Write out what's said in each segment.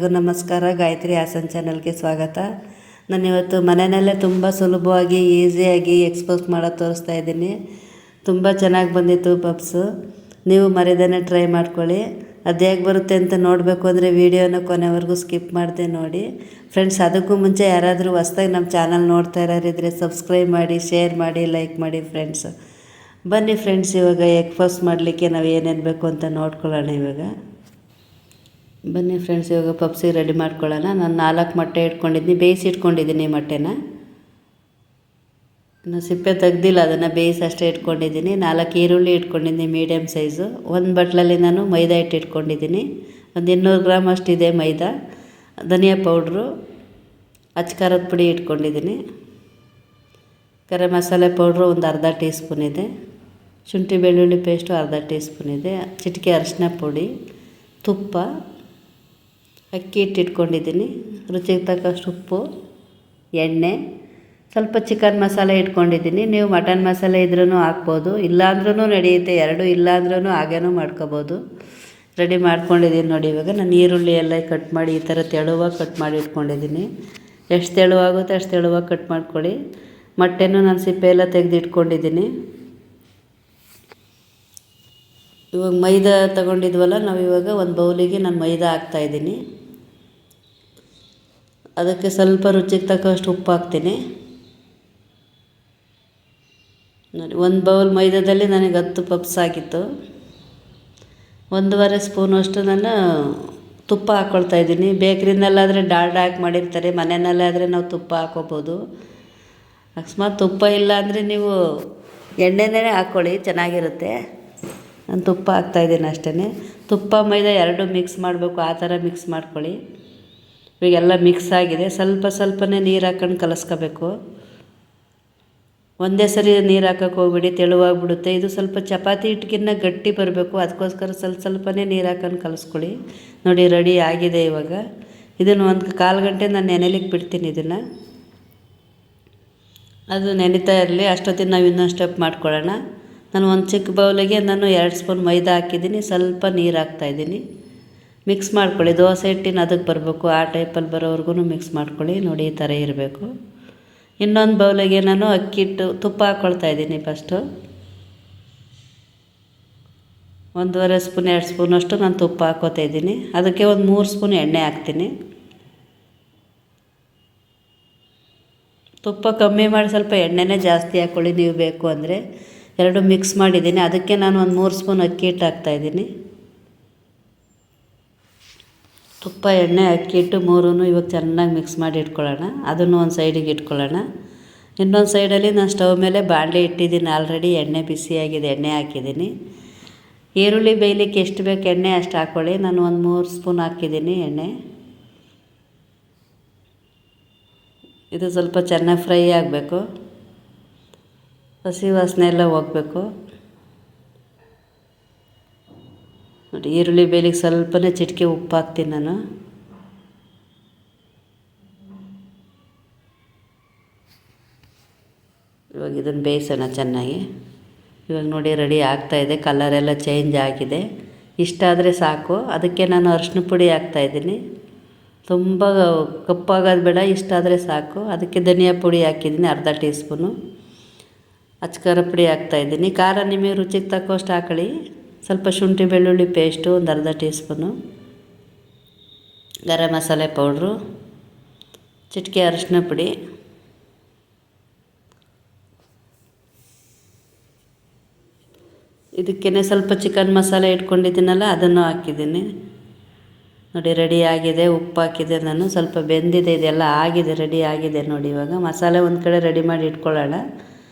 ಎಲ್ರಿಗೂ ನಮಸ್ಕಾರ. ಗಾಯತ್ರಿ ಹಾಸನ್ ಚಾನಲ್ಗೆ ಸ್ವಾಗತ. ನಾನಿವತ್ತು ಮನೆಯಲ್ಲೇ ತುಂಬ ಸುಲಭವಾಗಿ ಈಸಿಯಾಗಿ ಎಕ್ಸ್ಪೋಸ್ ಮಾಡೋದು ತೋರಿಸ್ತಾ ಇದ್ದೀನಿ. ತುಂಬ ಚೆನ್ನಾಗಿ ಬಂದಿತ್ತು ಪಪ್ಸು. ನೀವು ಮರಿದೇನೆ ಟ್ರೈ ಮಾಡ್ಕೊಳ್ಳಿ. ಅದು ಹೇಗೆ ಬರುತ್ತೆ ಅಂತ ನೋಡಬೇಕು ಅಂದರೆ ವೀಡಿಯೋನ ಕೊನೆವರೆಗೂ ಸ್ಕಿಪ್ ಮಾಡದೆ ನೋಡಿ ಫ್ರೆಂಡ್ಸ್. ಅದಕ್ಕೂ ಮುಂಚೆ ಯಾರಾದರೂ ಹೊಸ್ದಾಗಿ ನಮ್ಮ ಚಾನಲ್ ನೋಡ್ತಾ ಇರೋರಿದ್ರೆ ಸಬ್ಸ್ಕ್ರೈಬ್ ಮಾಡಿ, ಶೇರ್ ಮಾಡಿ, ಲೈಕ್ ಮಾಡಿ ಫ್ರೆಂಡ್ಸ್. ಬನ್ನಿ ಫ್ರೆಂಡ್ಸ್, ಇವಾಗ ಎಗ್ ಪಫ್ಸ್ ಮಾಡಲಿಕ್ಕೆ ನಾವು ಏನೇನು ಬೇಕು ಅಂತ ನೋಡ್ಕೊಳ್ಳೋಣ. ಬನ್ನಿ ಫ್ರೆಂಡ್ಸ್, ಇವಾಗ ಪಪ್ಸಿಗೆ ರೆಡಿ ಮಾಡ್ಕೊಳ್ಳೋಣ. ನಾನು 4 ಮೊಟ್ಟೆ ಇಟ್ಕೊಂಡಿದ್ದೀನಿ, ಬೇಯಿಸಿ ಇಟ್ಕೊಂಡಿದ್ದೀನಿ. ಮೊಟ್ಟೆನ ನಾನು ಸಿಪ್ಪೆ ತೆಗ್ದಿಲ್ಲ, ಅದನ್ನು ಬೇಯಿಸಿ ಅಷ್ಟೇ ಇಟ್ಕೊಂಡಿದ್ದೀನಿ. 4 ಈರುಳ್ಳಿ ಇಟ್ಕೊಂಡಿದ್ದೀನಿ ಮೀಡಿಯಮ್ ಸೈಜು. ಒಂದು ಬಟ್ಲಲ್ಲಿ ನಾನು ಮೈದಾ ಹಿಟ್ಟು ಇಟ್ಕೊಂಡಿದ್ದೀನಿ. ಒಂದು 200 ಗ್ರಾಮ್ ಅಷ್ಟಿದೆ ಮೈದಾ. ಧನಿಯಾ ಪೌಡ್ರು, ಅಚ್ಕಾರದ ಪುಡಿ ಇಟ್ಕೊಂಡಿದ್ದೀನಿ. ಗರಂ ಮಸಾಲೆ ಪೌಡ್ರು ಒಂದು ಅರ್ಧ ಟೀ ಸ್ಪೂನ್ ಇದೆ. ಶುಂಠಿ ಬೆಳ್ಳುಳ್ಳಿ ಪೇಸ್ಟು ಅರ್ಧ ಟೀ ಸ್ಪೂನ್ ಇದೆ. ಚಿಟಿಕೆ ಅರಿಶಿನ ಪುಡಿ, ತುಪ್ಪ, ಅಕ್ಕಿ ಹಿಟ್ಟು ಇಟ್ಕೊಂಡಿದ್ದೀನಿ, ರುಚಿಗೆ ತಕ್ಕಷ್ಟು ಉಪ್ಪು, ಎಣ್ಣೆ, ಸ್ವಲ್ಪ ಚಿಕನ್ ಮಸಾಲೆ ಇಟ್ಕೊಂಡಿದ್ದೀನಿ. ನೀವು ಮಟನ್ ಮಸಾಲೆ ಇದ್ರೂ ಹಾಕ್ಬೋದು, ಇಲ್ಲಾಂದ್ರೂ ನಡೆಯುತ್ತೆ. ಎರಡೂ ಇಲ್ಲಾಂದ್ರೂ ಹಾಗೇನೂ ಮಾಡ್ಕೋಬೋದು. ರೆಡಿ ಮಾಡ್ಕೊಂಡಿದ್ದೀನಿ ನೋಡಿ. ಇವಾಗ ನಾನು ಈರುಳ್ಳಿ ಎಲ್ಲ ಕಟ್ ಮಾಡಿ ಈ ಥರ ತೆಳುವಾಗಿ ಕಟ್ ಮಾಡಿ ಇಟ್ಕೊಂಡಿದ್ದೀನಿ. ಎಷ್ಟು ತೆಳುವಾಗುತ್ತೆ ಅಷ್ಟು ತೆಳುವಾಗಿ ಕಟ್ ಮಾಡ್ಕೊಳ್ಳಿ. ಮೊಟ್ಟೆನೂ ನಾನು ಸಿಪ್ಪೆ ಎಲ್ಲ ತೆಗೆದು ಇಟ್ಕೊಂಡಿದ್ದೀನಿ. ಇವಾಗ ಮೈದಾ ತಗೊಂಡಿದ್ವಲ್ಲ ನಾವು, ಇವಾಗ ಒಂದು ಬೌಲಿಗೆ ನಾನು ಮೈದಾ ಹಾಕ್ತಾಯಿದ್ದೀನಿ. ಅದಕ್ಕೆ ಸ್ವಲ್ಪ ರುಚಿಗೆ ತಕ್ಕಷ್ಟು ಉಪ್ಪು ಹಾಕ್ತೀನಿ ನೋಡಿ. ಒಂದು ಬೌಲ್ ಮೈದಾದಲ್ಲಿ ನನಗೆ 10 ಪಪ್ಸ್ ಆಗಿತ್ತು. 1.5 ಸ್ಪೂನಷ್ಟು ನಾನು ತುಪ್ಪ ಹಾಕ್ಕೊಳ್ತಾಯಿದ್ದೀನಿ. ಬೇಕ್ರಿನಲ್ಲಾದರೆ ಡಾಲ್ಡಾ ಹಾಕಿ ಮಾಡಿರ್ತಾರೆ, ಮನೆಯಲ್ಲಾದರೆ ನಾವು ತುಪ್ಪ ಹಾಕ್ಕೋಬೋದು. ಅಕಸ್ಮಾತ್ ತುಪ್ಪ ಇಲ್ಲ ಅಂದರೆ ನೀವು ಎಣ್ಣೆನೇ ಹಾಕ್ಕೊಳ್ಳಿ, ಚೆನ್ನಾಗಿರುತ್ತೆ. ನಾನು ತುಪ್ಪ ಹಾಕ್ತಾಯಿದ್ದೀನಿ ಅಷ್ಟೇ. ತುಪ್ಪ ಮೈದಾ ಎರಡೂ ಮಿಕ್ಸ್ ಮಾಡಬೇಕು, ಆ ಥರ ಮಿಕ್ಸ್ ಮಾಡ್ಕೊಳ್ಳಿ. ಇವಾಗೆಲ್ಲ ಮಿಕ್ಸ್ ಆಗಿದೆ. ಸ್ವಲ್ಪನೇ ನೀರು ಹಾಕ್ಕೊಂಡು ಕಲಸ್ಕೋಬೇಕು. ಒಂದೇ ಸರಿ ನೀರು ಹಾಕೋಕ್ಕೆ ಹೋಗ್ಬಿಡಿ, ತೆಳುವಾಗ್ಬಿಡುತ್ತೆ. ಇದು ಸ್ವಲ್ಪ ಚಪಾತಿ ಹಿಟ್ಟಿಗಿನ್ನ ಗಟ್ಟಿ ಬರಬೇಕು, ಅದಕ್ಕೋಸ್ಕರ ಸ್ವಲ್ಪನೇ ನೀರು ಹಾಕೊಂಡು ಕಲಿಸ್ಕೊಳ್ಳಿ ನೋಡಿ. ರೆಡಿ ಆಗಿದೆ. ಇವಾಗ ಇದನ್ನು 1/4 ಗಂಟೆ ನಾನು ನೆನೆಲಿಕ್ಕೆ ಬಿಡ್ತೀನಿ. ಇದನ್ನು ಅದು ನೆನೀತಾ ಇರಲಿ. ಅಷ್ಟೊತ್ತಿಗೆ ನಾವು ಇನ್ನೊಂದು ಸ್ಟೆಪ್ ಮಾಡ್ಕೊಳ್ಳೋಣ. ನಾನು ಒಂದು ಚಿಕ್ಕ ಬೌಲಿಗೆ ನಾನು 2 ಸ್ಪೂನ್ ಮೈದಾ ಹಾಕಿದ್ದೀನಿ, ಸ್ವಲ್ಪ ನೀರು ಹಾಕ್ತಾಯಿದ್ದೀನಿ. ಮಿಕ್ಸ್ ಮಾಡ್ಕೊಳ್ಳಿ. ದೋಸೆ ಹಿಟ್ಟಿನ ಅದಕ್ಕೆ ಬರಬೇಕು, ಆ ಟೈಪಲ್ಲಿ ಬರೋವರೆಗೂ ಮಿಕ್ಸ್ ಮಾಡ್ಕೊಳ್ಳಿ ನೋಡಿ. ಈ ಥರ ಇರಬೇಕು. ಇನ್ನೊಂದು ಬೌಲಿಗೆ ನಾನು ಅಕ್ಕಿ ಹಿಟ್ಟು, ತುಪ್ಪ ಹಾಕ್ಕೊಳ್ತಾಯಿದ್ದೀನಿ. ಫಸ್ಟು 1.5 ಸ್ಪೂನ್ 2 ಸ್ಪೂನಷ್ಟು ನಾನು ತುಪ್ಪ ಹಾಕ್ಕೋತಾಯಿದ್ದೀನಿ. ಅದಕ್ಕೆ ಒಂದು 3 ಸ್ಪೂನ್ ಎಣ್ಣೆ ಹಾಕ್ತೀನಿ. ತುಪ್ಪ ಕಮ್ಮಿ ಮಾಡಿ ಸ್ವಲ್ಪ ಎಣ್ಣೆನೇ ಜಾಸ್ತಿ ಹಾಕ್ಕೊಳ್ಳಿ ನೀವು ಬೇಕು ಅಂದರೆ. ಎರಡು ಮಿಕ್ಸ್ ಮಾಡಿದ್ದೀನಿ. ಅದಕ್ಕೆ ನಾನು ಒಂದು 3 ಸ್ಪೂನ್ ಅಕ್ಕಿ ಹಿಟ್ಟು ಹಾಕ್ತಾಯಿದ್ದೀನಿ. ತುಪ್ಪ, ಎಣ್ಣೆ, ಅಕ್ಕಿ ಹಿಟ್ಟು ಮೂರೂ ಇವಾಗ ಚೆನ್ನಾಗಿ ಮಿಕ್ಸ್ ಮಾಡಿ ಇಟ್ಕೊಳ್ಳೋಣ. ಅದನ್ನು ಒಂದು ಸೈಡಿಗೆ ಇಟ್ಕೊಳ್ಳೋಣ. ಇನ್ನೊಂದು ಸೈಡಲ್ಲಿ ನಾನು ಸ್ಟವ್ ಮೇಲೆ ಬಾಣಲೆ ಇಟ್ಟಿದ್ದೀನಿ ಆಲ್ರೆಡಿ. ಎಣ್ಣೆ ಬಿಸಿಯಾಗಿದೆ, ಎಣ್ಣೆ ಹಾಕಿದ್ದೀನಿ. ಈರುಳ್ಳಿ ಬೇಯಲಿಕ್ಕೆ ಎಷ್ಟು ಬೇಕು ಎಣ್ಣೆ ಅಷ್ಟು ಹಾಕ್ಕೊಳ್ಳಿ. ನಾನು ಒಂದು 3 ಸ್ಪೂನ್ ಹಾಕಿದ್ದೀನಿ ಎಣ್ಣೆ. ಇದು ಸ್ವಲ್ಪ ಚೆನ್ನಾಗಿ ಫ್ರೈ ಆಗಬೇಕು, ಹಸಿ ವಾಸನೆ ಎಲ್ಲ ಹೋಗಬೇಕು ನೋಡಿ. ಈರುಳ್ಳಿ ಬೇಯಲಿಕ್ಕೆ ಸ್ವಲ್ಪನೇ ಚಿಟಿಕೆ ಉಪ್ಪು ಹಾಕ್ತೀನಿ ನಾನು. ಇವಾಗ ಇದನ್ನು ಬೇಯಿಸೋಣ ಚೆನ್ನಾಗಿ. ಇವಾಗ ನೋಡಿ ರೆಡಿ ಆಗ್ತಾಯಿದೆ. ಕಲರೆಲ್ಲ ಚೇಂಜ್ ಆಗಿದೆ. ಇಷ್ಟಾದರೆ ಸಾಕು. ಅದಕ್ಕೆ ನಾನು ಅರಿಶಿನ ಪುಡಿ ಹಾಕ್ತಾಯಿದ್ದೀನಿ. ತುಂಬ ಕಪ್ಪಾಗೋದು ಬೇಡ, ಇಷ್ಟಾದರೆ ಸಾಕು. ಅದಕ್ಕೆ ಧನಿಯಾ ಪುಡಿ ಹಾಕಿದ್ದೀನಿ ಅರ್ಧ ಟೀ ಸ್ಪೂನು. ಅಚ್ಕಾರ ಪುಡಿ ಹಾಕ್ತಾಯಿದ್ದೀನಿ. ಖಾರ ನಿಮಗೆ ರುಚಿಗೆ ತಕ್ಕಷ್ಟು ಹಾಕೊಳ್ಳಿ. ಸ್ವಲ್ಪ ಶುಂಠಿ ಬೆಳ್ಳುಳ್ಳಿ ಪೇಸ್ಟು ಒಂದು ಅರ್ಧ tea spoon. Garam masala powder, ಚಿಟಿಕೆ ಅರಿಶಿನ ಪುಡಿ, ಇದಕ್ಕೇ ಸ್ವಲ್ಪ ಚಿಕನ್ ಮಸಾಲೆ ಇಟ್ಕೊಂಡಿದ್ದೀನಲ್ಲ ಅದನ್ನು ಹಾಕಿದ್ದೀನಿ ನೋಡಿ. ರೆಡಿ ಆಗಿದೆ. ಉಪ್ಪು ಹಾಕಿದೆ ನಾನು, ಸ್ವಲ್ಪ ಬೆಂದಿದೆ. ಇದೆಲ್ಲ ಆಗಿದೆ, ರೆಡಿ ಆಗಿದೆ ನೋಡಿ. ಇವಾಗ ಮಸಾಲೆ ಒಂದು ಕಡೆ ರೆಡಿ ಮಾಡಿ ಇಟ್ಕೊಳ್ಳೋಣ.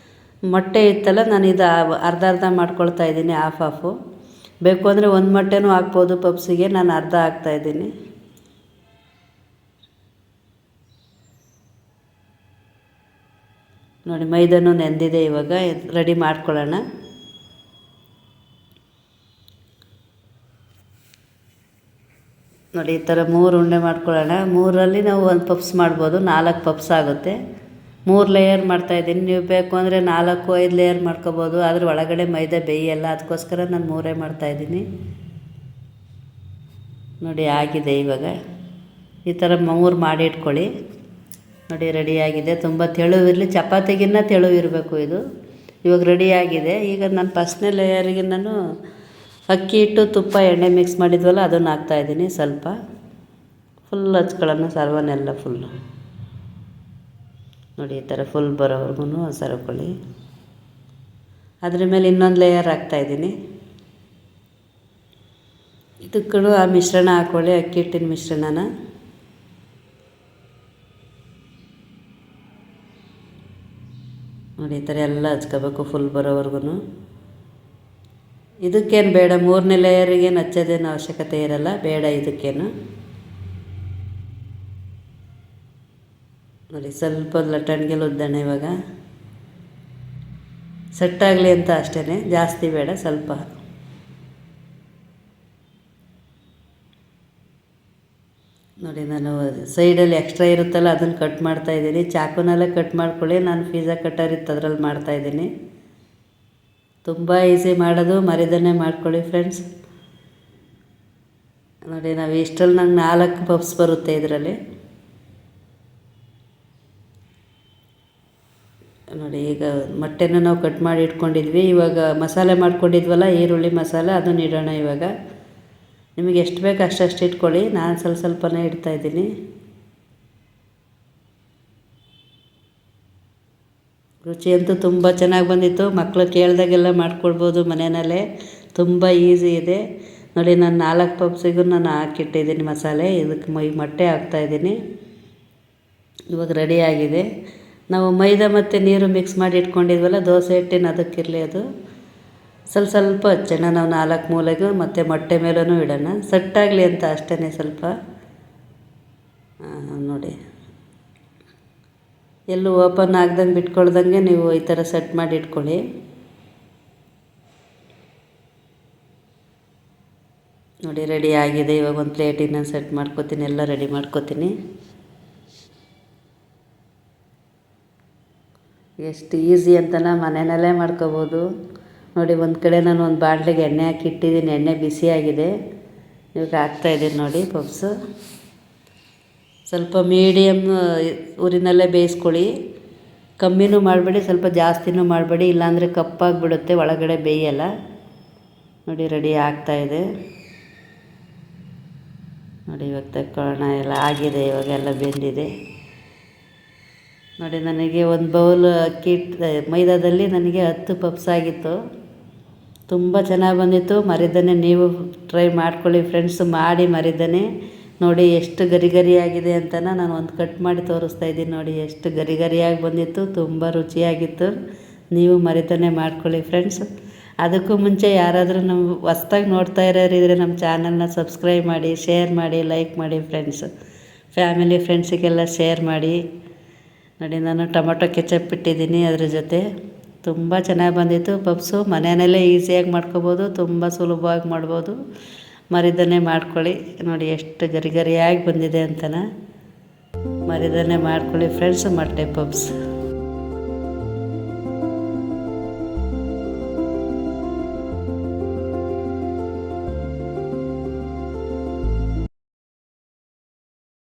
ಮೊಟ್ಟೆ ಇತ್ತಲ್ಲ, ನಾನು ಇದು ಅರ್ಧ ಮಾಡ್ಕೊಳ್ತಾ ಇದ್ದೀನಿ, ಹಾಫ್. ಬೇಕು ಅಂದರೆ ಒಂದು ಮೊಟ್ಟೆನೂ ಹಾಕ್ಬೋದು ಪಪ್ಸಿಗೆ. ನಾನು ಅರ್ಧ ಹಾಕ್ತಾಯಿದ್ದೀನಿ ನೋಡಿ. ಮೈದಾನು ನೆಂದಿದೆ. ಇವಾಗ ರೆಡಿ ಮಾಡ್ಕೊಳ್ಳೋಣ. ನೋಡಿ ಈ ಥರ 3 ಉಂಡೆ ಮಾಡ್ಕೊಳ್ಳೋಣ. 3ರಲ್ಲಿ ನಾವು 1 ಪಪ್ಸ್ ಮಾಡ್ಬೋದು, 4 ಪಪ್ಸ್ ಆಗುತ್ತೆ. 3 ಲೇಯರ್ ಮಾಡ್ತಾಯಿದ್ದೀನಿ. ನೀವು ಬೇಕು ಅಂದರೆ 4-5 ಲೇಯರ್ ಮಾಡ್ಕೊಬೋದು. ಅದ್ರ ಒಳಗಡೆ ಮೈದಾ ಬೇಯಲ್ಲ, ಅದಕ್ಕೋಸ್ಕರ ನಾನು 3 ಮಾಡ್ತಾಯಿದ್ದೀನಿ ನೋಡಿ. ಆಗಿದೆ. ಇವಾಗ ಈ ಥರ 3 ಮಾಡಿ ಇಟ್ಕೊಳ್ಳಿ. ನೋಡಿ ರೆಡಿಯಾಗಿದೆ. ತುಂಬ ತೆಳುವಿರಲಿ, ಚಪಾತಿಗಿನ್ನ ತೆಳುವಿರಬೇಕು ಇದು. ಇವಾಗ ರೆಡಿಯಾಗಿದೆ. ಈಗ ನಾನು ಫಸ್ಟ್ನೇ ಲೇಯರಿಗೆ ನಾನು ಅಕ್ಕಿ ಹಿಟ್ಟು, ತುಪ್ಪ, ಎಣ್ಣೆ ಮಿಕ್ಸ್ ಮಾಡಿದ್ವಲ್ಲ ಅದನ್ನು ಹಾಕ್ತಾಯಿದ್ದೀನಿ. ಸ್ವಲ್ಪ ಫುಲ್ ಹಚ್ಕೊಳ್ಳೋಣ ಸರ್ವನ್ನೆಲ್ಲ ಫುಲ್ಲು. ನೋಡಿ ಈ ಥರ ಫುಲ್ ಬರೋವರೆಗೂ ಸರ್ಕೊಳ್ಳಿ. ಅದ್ರ ಮೇಲೆ ಇನ್ನೊಂದು ಲೇಯರ್ ಹಾಕ್ತಾಯಿದ್ದೀನಿ. ಇದಕ್ಕೂ ಆ ಮಿಶ್ರಣ ಹಾಕ್ಕೊಳ್ಳಿ, ಅಕ್ಕಿ ಹಿಟ್ಟಿನ ಮಿಶ್ರಣನ. ನೋಡಿ ಈ ಥರ ಎಲ್ಲ ಹಚ್ಕೋಬೇಕು ಫುಲ್ ಬರೋವರೆಗೂ. ಇದಕ್ಕೇನು ಬೇಡ, 3ನೇ ಲೇಯರಿಗೇನು ಹಚ್ಚೋದೇನು ಅವಶ್ಯಕತೆ ಇರಲ್ಲ, ಬೇಡ ಇದಕ್ಕೇನು. ನೋಡಿ ಸ್ವಲ್ಪ ಲಟ್ಟಣಿಗೆ ಉದ್ದಣೆ ಇವಾಗ ಸೆಟ್ಟಾಗಲಿ ಅಂತ ಅಷ್ಟೇ, ಜಾಸ್ತಿ ಬೇಡ, ಸ್ವಲ್ಪ. ನೋಡಿ ನಾನು ಸೈಡಲ್ಲಿ ಎಕ್ಸ್ಟ್ರಾ ಇರುತ್ತಲ್ಲ ಅದನ್ನು ಕಟ್ ಮಾಡ್ತಾಯಿದ್ದೀನಿ. ಚಾಕುನಲ್ಲೇ ಕಟ್ ಮಾಡ್ಕೊಳ್ಳಿ, ನಾನು ಪಿಜ್ಜಾ ಕಟ್ಟರ್ ಇತ್ತು ಅದರಲ್ಲಿ ಮಾಡ್ತಾಯಿದ್ದೀನಿ. ತುಂಬ ಈಸಿ ಮಾಡೋದು, ಮರಿದನ್ನೇ ಮಾಡ್ಕೊಳ್ಳಿ ಫ್ರೆಂಡ್ಸ್. ನೋಡಿ ನಾವು ಇಷ್ಟರಲ್ಲಿ ನಂಗೆ 4 ಪಫ್ಸ್ ಬರುತ್ತೆ ಇದರಲ್ಲಿ. ನೋಡಿ ಈಗ ಮೊಟ್ಟೆನೂ ನಾವು ಕಟ್ ಮಾಡಿ ಇಟ್ಕೊಂಡಿದ್ವಿ. ಇವಾಗ ಮಸಾಲೆ ಮಾಡ್ಕೊಂಡಿದ್ವಲ್ಲ, ಈರುಳ್ಳಿ ಮಸಾಲೆ, ಅದನ್ನು ಇಡೋಣ ಇವಾಗ. ನಿಮಗೆ ಎಷ್ಟು ಬೇಕು ಅಷ್ಟು ಇಟ್ಕೊಳ್ಳಿ, ನಾನು ಸ್ವಲ್ಪನೇ ಇಡ್ತಾಯಿದ್ದೀನಿ. ರುಚಿ ಅಂತೂ ತುಂಬ ಚೆನ್ನಾಗಿ ಬಂದಿತ್ತು. ಮಕ್ಕಳು ಕೇಳಿದಾಗೆಲ್ಲ ಮಾಡ್ಕೊಳ್ಬೋದು ಮನೆಯಲ್ಲೇ, ತುಂಬ ಈಸಿ ಇದೆ. ನೋಡಿ ನಾನು 4 ಪಫ್ಸಿಗೂ ನಾನು ಹಾಕಿಟ್ಟಿದ್ದೀನಿ ಮಸಾಲೆ. ಇದಕ್ಕೆ ಮೊಟ್ಟೆ ಹಾಕ್ತಾಯಿದ್ದೀನಿ. ಇವಾಗ ರೆಡಿಯಾಗಿದೆ. ನಾವು ಮೈದಾ ಮತ್ತು ನೀರು ಮಿಕ್ಸ್ ಮಾಡಿ ಇಟ್ಕೊಂಡಿದ್ವಲ್ಲ ದೋಸೆ ಹಿಟ್ಟಿನ, ಅದಕ್ಕಿರಲಿ ಅದು ಸ್ವಲ್ಪ ಹಚ್ಚೋಣ ನಾವು 4 ಮೂಲೆಗೂ, ಮತ್ತು ಮೊಟ್ಟೆ ಮೇಲೂ ಇಡೋಣ, ಸೆಟ್ಟಾಗಲಿ ಅಂತ ಅಷ್ಟೇ ಸ್ವಲ್ಪ. ನೋಡಿ ಎಲ್ಲೂ ಓಪನ್ ಆಗ್ದಂಗೆ ಬಿಟ್ಕೊಳ್ದಂಗೆ ನೀವು ಈ ಥರ ಸೆಟ್ ಮಾಡಿ ಇಟ್ಕೊಳ್ಳಿ. ನೋಡಿ ರೆಡಿ ಆಗಿದೆ. ಇವಾಗ ಒಂದು ಪ್ಲೇಟಿನ ಸೆಟ್ ಮಾಡ್ಕೊತೀನಿ, ಎಲ್ಲ ರೆಡಿ ಮಾಡ್ಕೊತೀನಿ. ಎಷ್ಟು ಈಸಿ ಅಂತನ ಮನೆಯಲ್ಲೇ ಮಾಡ್ಕೋಬೋದು. ನೋಡಿ ಒಂದು ಕಡೆ ನಾನು ಒಂದು ಬಾಣಲೆಗೆ ಎಣ್ಣೆ ಹಾಕಿ ಇಟ್ಟಿದ್ದೀನಿ, ಎಣ್ಣೆ ಬಿಸಿಯಾಗಿದೆ. ಇವಾಗ ಹಾಕ್ತಾಯಿದ್ದೀನಿ ನೋಡಿ ಪಫ್ಸು. ಸ್ವಲ್ಪ ಮೀಡಿಯಮ್ ಊರಿನಲ್ಲೇ ಬೇಯಿಸ್ಕೊಳ್ಳಿ, ಕಮ್ಮಿನೂ ಮಾಡಬೇಡಿ, ಸ್ವಲ್ಪ ಜಾಸ್ತಿನೂ ಮಾಡಬೇಡಿ, ಇಲ್ಲಾಂದರೆ ಕಪ್ಪಾಗಿಬಿಡುತ್ತೆ, ಒಳಗಡೆ ಬೇಯಲ್ಲ. ನೋಡಿ ರೆಡಿ ಆಗ್ತಾಯಿದೆ. ನೋಡಿ ಇವಾಗ ತಗೊಳ್ಳೋಣ, ಎಲ್ಲ ಆಗಿದೆ, ಇವಾಗೆಲ್ಲ ಬೆಂದಿದೆ. ನೋಡಿ ನನಗೆ ಒಂದು ಬೌಲ್ ಅಕ್ಕಿ ಮೈದಾದಲ್ಲಿ ನನಗೆ 10 ಪಫ್ಸ್ ಆಗಿತ್ತು. ತುಂಬ ಚೆನ್ನಾಗಿ ಬಂದಿತ್ತು. ಮರಿದನ್ನೇ ನೀವು ಟ್ರೈ ಮಾಡ್ಕೊಳ್ಳಿ ಫ್ರೆಂಡ್ಸ್, ಮಾಡಿ ಮರಿದನ್ನೇ. ನೋಡಿ ಎಷ್ಟು ಗರಿ ಗರಿಯಾಗಿದೆ ಅಂತ ನಾನು ಒಂದು ಕಟ್ ಮಾಡಿ ತೋರಿಸ್ತಾ ಇದ್ದೀನಿ. ನೋಡಿ ಎಷ್ಟು ಗರಿ ಗರಿಯಾಗಿ ಬಂದಿತ್ತು, ತುಂಬ ರುಚಿಯಾಗಿತ್ತು. ನೀವು ಮರಿದನ್ನೇ ಮಾಡ್ಕೊಳ್ಳಿ ಫ್ರೆಂಡ್ಸ್. ಅದಕ್ಕೂ ಮುಂಚೆ ಯಾರಾದರೂ ನಮ್ಮ ಹೊಸ್ದಾಗಿ ನೋಡ್ತಾ ಇರೋರಿದ್ರೆ ನಮ್ಮ ಚಾನಲ್ನ ಸಬ್ಸ್ಕ್ರೈಬ್ ಮಾಡಿ, ಶೇರ್ ಮಾಡಿ, ಲೈಕ್ ಮಾಡಿ ಫ್ರೆಂಡ್ಸ್. ಫ್ಯಾಮಿಲಿ ಫ್ರೆಂಡ್ಸಿಗೆಲ್ಲ ಶೇರ್ ಮಾಡಿ. ನೋಡಿ ನಾನು ಟೊಮೊಟೊ ಕೆಚಪ್ ಇಟ್ಟಿದ್ದೀನಿ ಅದ್ರ ಜೊತೆ. ತುಂಬ ಚೆನ್ನಾಗಿ ಬಂದಿತ್ತು ಪಪ್ಸು. ಮನೆಯಲ್ಲೇ ಈಸಿಯಾಗಿ ಮಾಡ್ಕೊಬೋದು, ತುಂಬ ಸುಲಭವಾಗಿ ಮಾಡ್ಬೋದು. ಮರಿದನ್ನೇ ಮಾಡ್ಕೊಳ್ಳಿ. ನೋಡಿ ಎಷ್ಟು ಗರಿ ಗರಿಯಾಗಿ ಬಂದಿದೆ ಅಂತನ. ಮರಿದನ್ನೇ ಮಾಡ್ಕೊಳ್ಳಿ ಫ್ರೆಂಡ್ಸ್ ಮೊಟ್ಟೆ ಪಪ್ಸ್.